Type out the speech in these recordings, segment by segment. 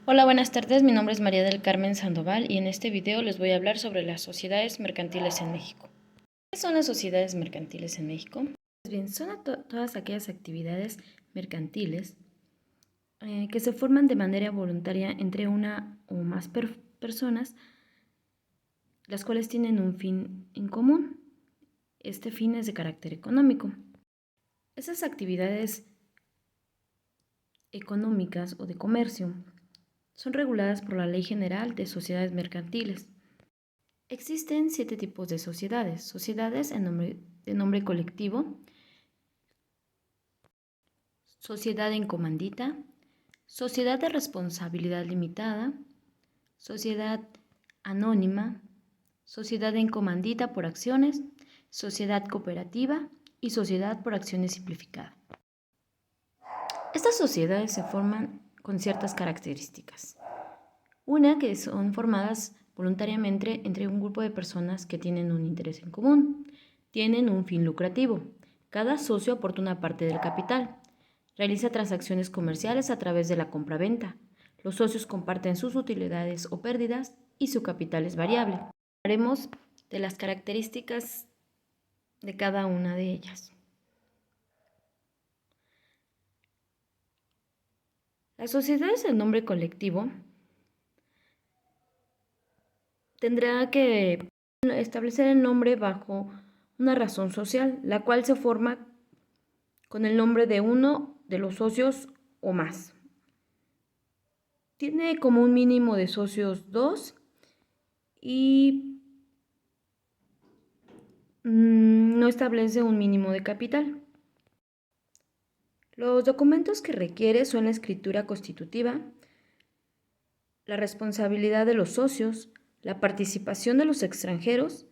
Hola, buenas tardes. Mi nombre es María del Carmen Sandoval y en este video les voy a hablar sobre las sociedades mercantiles en México. ¿Qué son las sociedades mercantiles en México? Pues bien, son todas aquellas actividades mercantiles que se forman de manera voluntaria entre una o más personas, las cuales tienen un fin en común. Este fin es de carácter económico. Esas actividades económicas o de comercio son reguladas por la Ley General de Sociedades Mercantiles. Existen 7 tipos de sociedades. Sociedades de nombre colectivo, sociedad en comandita, sociedad de responsabilidad limitada, sociedad anónima, sociedad en comandita por acciones, sociedad cooperativa y sociedad por acciones simplificada. Estas sociedades se forman con ciertas características. Una, que son formadas voluntariamente entre un grupo de personas que tienen un interés en común, tienen un fin lucrativo. Cada socio aporta una parte del capital. Realiza transacciones comerciales a través de la compraventa. Los socios comparten sus utilidades o pérdidas y su capital es variable. Hablaremos de las características de cada una de ellas. Las sociedades de nombre colectivo tendrá que establecer el nombre bajo una razón social, la cual se forma con el nombre de uno de los socios o más. Tiene como un mínimo de socios 2 y no establece un mínimo de capital. Los documentos que requiere son la escritura constitutiva, la responsabilidad de los socios, la participación de los extranjeros,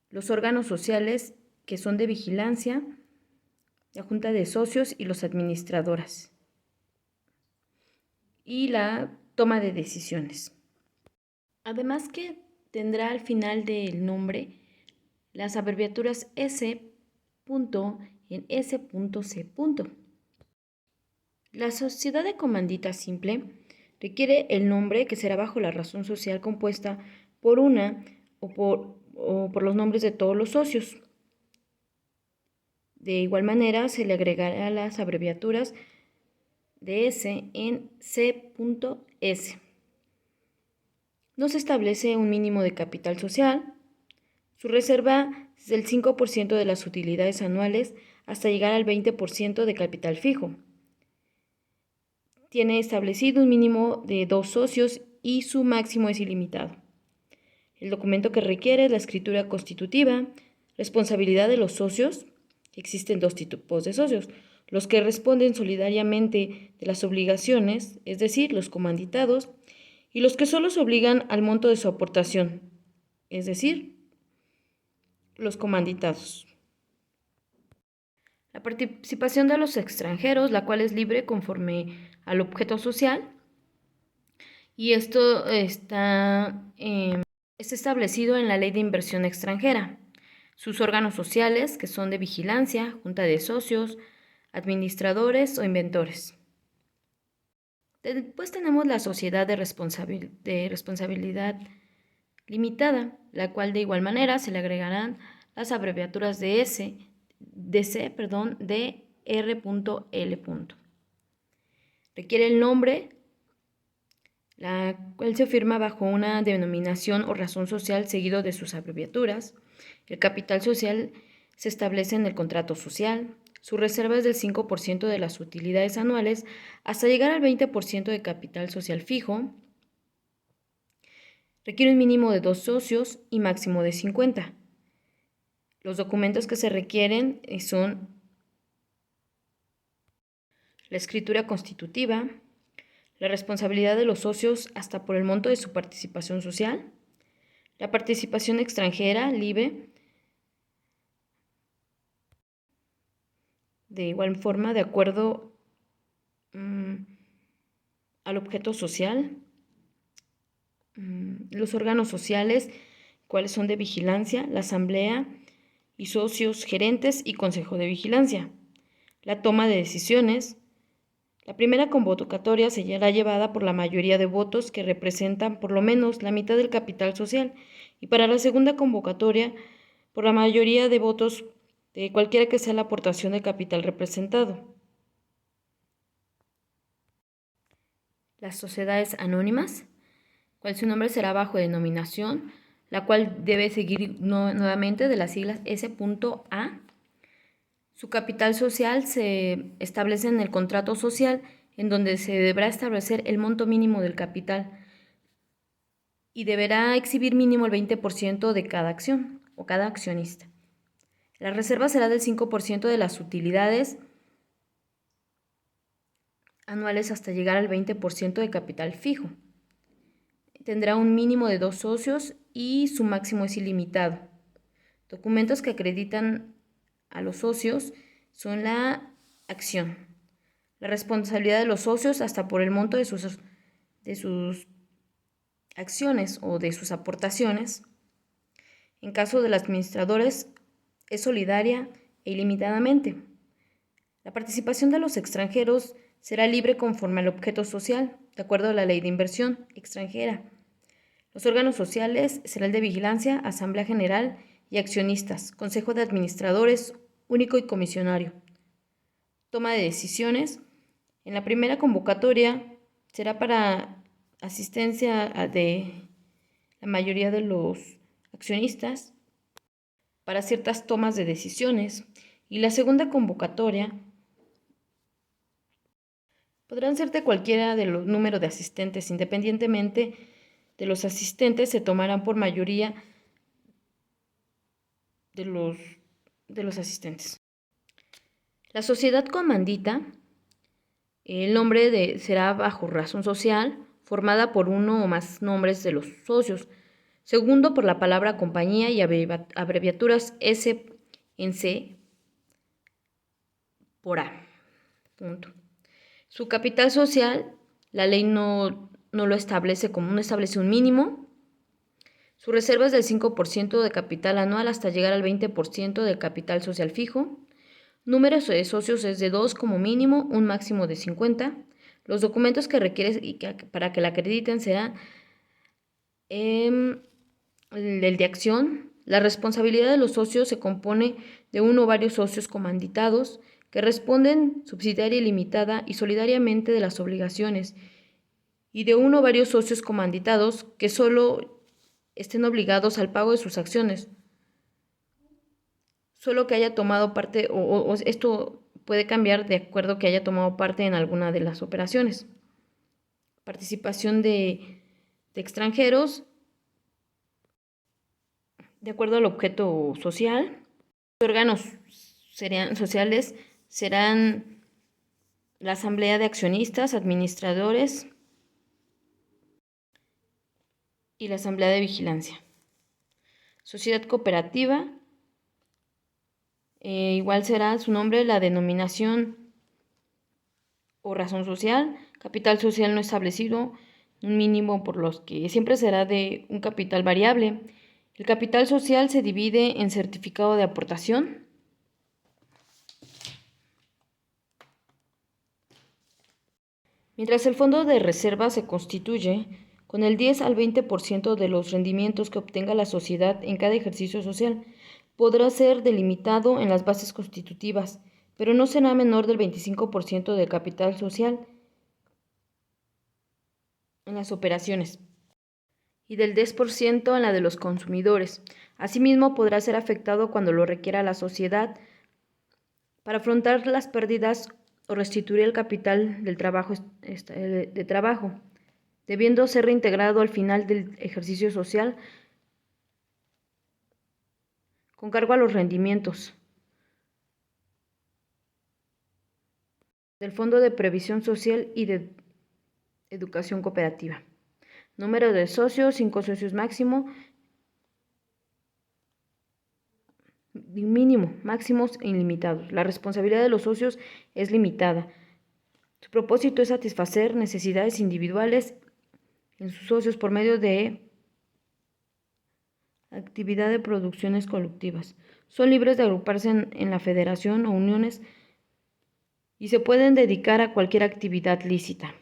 los órganos sociales que son de vigilancia, la junta de socios y los administradoras, y la toma de decisiones. Además que tendrá al final del nombre las abreviaturas S. en S.C. La sociedad de comandita simple requiere el nombre que será bajo la razón social compuesta por una o por los nombres de todos los socios. De igual manera, se le agregará las abreviaturas de S en C.S. No se establece un mínimo de capital social. Su reserva es del 5% de las utilidades anuales hasta llegar al 20% de capital fijo. Tiene establecido un mínimo de 2 socios y su máximo es ilimitado. El documento que requiere es la escritura constitutiva, responsabilidad de los socios. Existen 2 tipos de socios: los que responden solidariamente de las obligaciones, es decir, los comanditados, y los que solo se obligan al monto de su aportación, es decir, los comanditados. La participación de los extranjeros, la cual es libre conforme al objeto social, y esto está establecido en la Ley de Inversión Extranjera. Sus órganos sociales, que son de vigilancia, junta de socios, administradores o inventores. Después tenemos la sociedad de responsabilidad limitada, la cual de igual manera se le agregarán las abreviaturas de R.L. Requiere el nombre, la cual se firma bajo una denominación o razón social seguido de sus abreviaturas. El capital social se establece en el contrato social. Su reserva es del 5% de las utilidades anuales hasta llegar al 20% de capital social fijo. Requiere un mínimo de 2 socios y máximo de 50. Los documentos que se requieren son la escritura constitutiva, la responsabilidad de los socios hasta por el monto de su participación social, la participación extranjera libre, de igual forma de acuerdo al objeto social, los órganos sociales, cuáles son de vigilancia, la asamblea y socios, gerentes y consejo de vigilancia, la toma de decisiones, La primera convocatoria será llevada por la mayoría de votos que representan por lo menos la mitad del capital social y para la segunda convocatoria por la mayoría de votos de cualquiera que sea la aportación de capital representado. Las sociedades anónimas, cual su nombre será bajo denominación, la cual debe seguir nuevamente de las siglas S.A. Su capital social se establece en el contrato social, en donde se deberá establecer el monto mínimo del capital y deberá exhibir mínimo el 20% de cada acción o cada accionista. La reserva será del 5% de las utilidades anuales hasta llegar al 20% de capital fijo. Tendrá un mínimo de 2 socios y su máximo es ilimitado. Documentos que acreditan a los socios son la acción, la responsabilidad de los socios hasta por el monto de sus acciones o de sus aportaciones. En caso de los administradores, es solidaria e ilimitadamente. La participación de los extranjeros será libre conforme al objeto social, de acuerdo a la ley de inversión extranjera. Los órganos sociales serán el de vigilancia, asamblea general y accionistas, consejo de administradores único y comisionario. Toma de decisiones. En la primera convocatoria será para asistencia de la mayoría de los accionistas para ciertas tomas de decisiones, y la segunda convocatoria podrán ser de cualquiera de los números de asistentes. Independientemente de los asistentes, se tomarán por mayoría de los asistentes. La sociedad comandita, el nombre será bajo razón social, formada por uno o más nombres de los socios. Segundo, por la palabra compañía y abreviaturas S en C por A. Punto. Su capital social, la ley no lo establece no establece un mínimo. Su reserva es del 5% de capital anual hasta llegar al 20% del capital social fijo. Número de socios es de 2 como mínimo, un máximo de 50. Los documentos que requiere para que la acrediten serán el de acción. La responsabilidad de los socios se compone de uno o varios socios comanditados que responden subsidiaria y limitada y solidariamente de las obligaciones, y de uno o varios socios comanditados que solo estén obligados al pago de sus acciones, solo que haya tomado parte, o esto puede cambiar de acuerdo a que haya tomado parte en alguna de las operaciones. Participación de extranjeros, de acuerdo al objeto social. Los órganos sociales serán la asamblea de accionistas, administradores y la asamblea de vigilancia. Sociedad cooperativa, igual será su nombre, la denominación o razón social. Capital social no establecido, un mínimo por los que siempre será de un capital variable. El capital social se divide en certificado de aportación, mientras el fondo de reserva se constituye con el 10 al 20% de los rendimientos que obtenga la sociedad en cada ejercicio social. Podrá ser delimitado en las bases constitutivas, pero no será menor del 25% del capital social en las operaciones y del 10% en la de los consumidores. Asimismo, podrá ser afectado cuando lo requiera la sociedad para afrontar las pérdidas o restituir el capital del trabajo, debiendo ser reintegrado al final del ejercicio social con cargo a los rendimientos del Fondo de Previsión Social y de Educación Cooperativa. Número de socios, 5 socios máximo, mínimo, máximos e ilimitados. La responsabilidad de los socios es limitada. Su propósito es satisfacer necesidades individuales en sus socios por medio de actividad de producciones colectivas. Son libres de agruparse en la federación o uniones y se pueden dedicar a cualquier actividad lícita.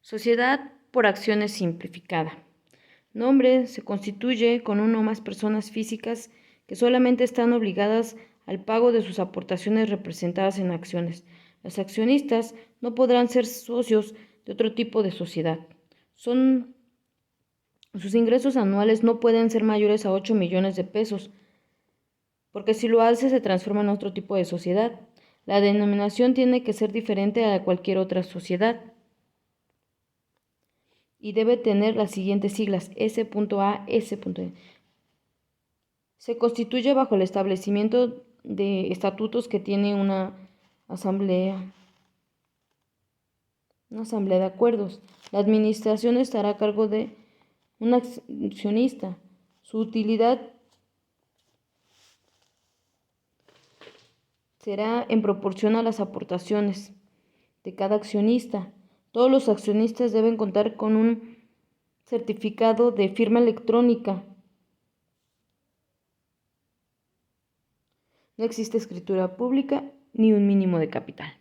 Sociedad por acciones simplificada. Nombre: se constituye con una o más personas físicas que solamente están obligadas al pago de sus aportaciones representadas en acciones. Los accionistas no podrán ser socios de otro tipo de sociedad. Sus ingresos anuales no pueden ser mayores a 8 millones de pesos, porque si lo hace se transforma en otro tipo de sociedad. La denominación tiene que ser diferente a cualquier otra sociedad y debe tener las siguientes siglas: S.A, S.E. Se constituye bajo el establecimiento de estatutos que tiene una asamblea de acuerdos. La administración estará a cargo de un accionista. Su utilidad será en proporción a las aportaciones de cada accionista. Todos los accionistas deben contar con un certificado de firma electrónica. No existe escritura pública ni un mínimo de capital.